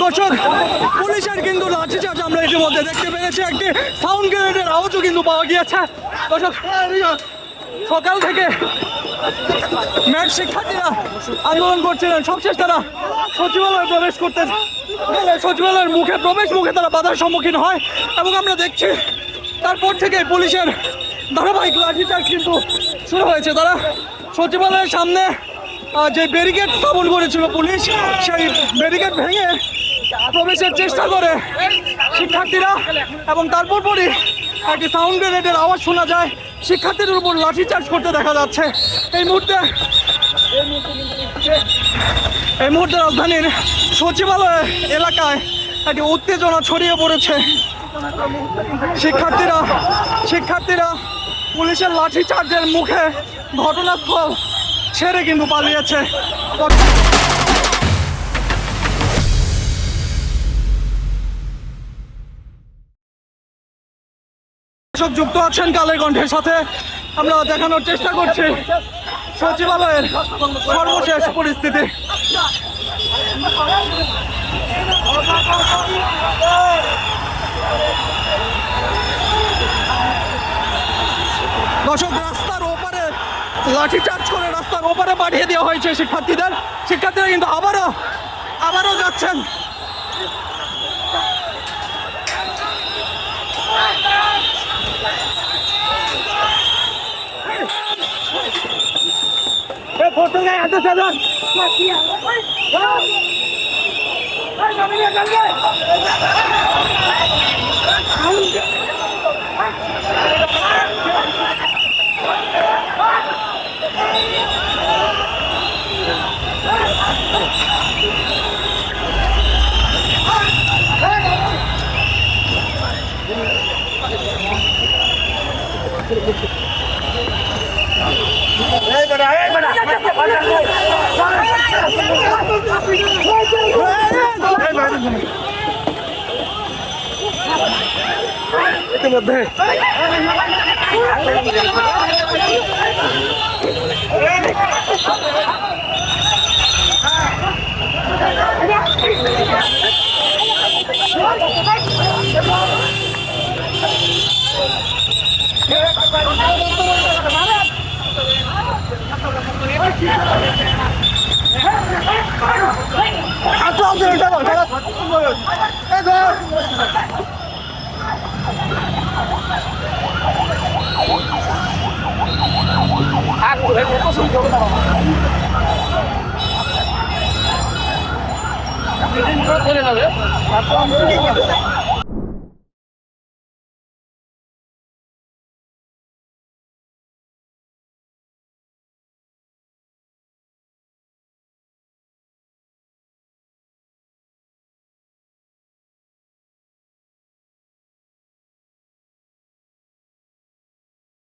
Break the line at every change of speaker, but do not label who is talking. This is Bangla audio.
দর্শক, পুলিশের কিন্তু লাঠিচার্জ আমরা ইতিমধ্যে দেখতে পেরেছি। একটি সাউন্ড গ্রেনেডের আওয়াজও কিন্তু পাওয়া গিয়েছে। দর্শক, সকাল থেকে ম্যাট শিক্ষার্থীরা আন্দোলন করছিলেন। সবশেষ তারা সচিবালয়ে প্রবেশ করতে সচিবালয়ের প্রবেশ মুখে তারা বাধার সম্মুখীন হয় এবং আমরা দেখছি তারপর থেকে পুলিশের ধারাবাহিক লাঠিচার্জ কিন্তু শুরু হয়েছে। তারা সচিবালয়ের সামনে যে ব্যারিকেড স্থাপন করেছিল পুলিশ, সেই ব্যারিকেড ভেঙে প্রবেশের চেষ্টা করে শিক্ষার্থীরা এবং তারপর পরই একটি সাউন্ড গ্রেনেডের আওয়াজ শোনা যায়। শিক্ষার্থীদের উপর লাঠিচার্জ করতে দেখা যাচ্ছে। এই মুহূর্তে রাজধানীর সচিবালয় এলাকায় একটি উত্তেজনা ছড়িয়ে পড়েছে। শিক্ষার্থীরা পুলিশের লাঠিচার্জের মুখে ঘটনাস্থল ছেড়ে কিন্তু পালিয়েছে। যুক্ত আছেন কালের কণ্ঠের সাথে, আমরা দেখানোর চেষ্টা করছি সচিবালয়ের সর্বশেষ পরিস্থিতি। দর্শক, রাস্তার ওপারে লাঠিচার্জ করে রাস্তার ওপারে পাঠিয়ে দেওয়া হয়েছে শিক্ষার্থীরা কিন্তু আবারও যাচ্ছেন। ইতিমধ্যে চলে যাবে।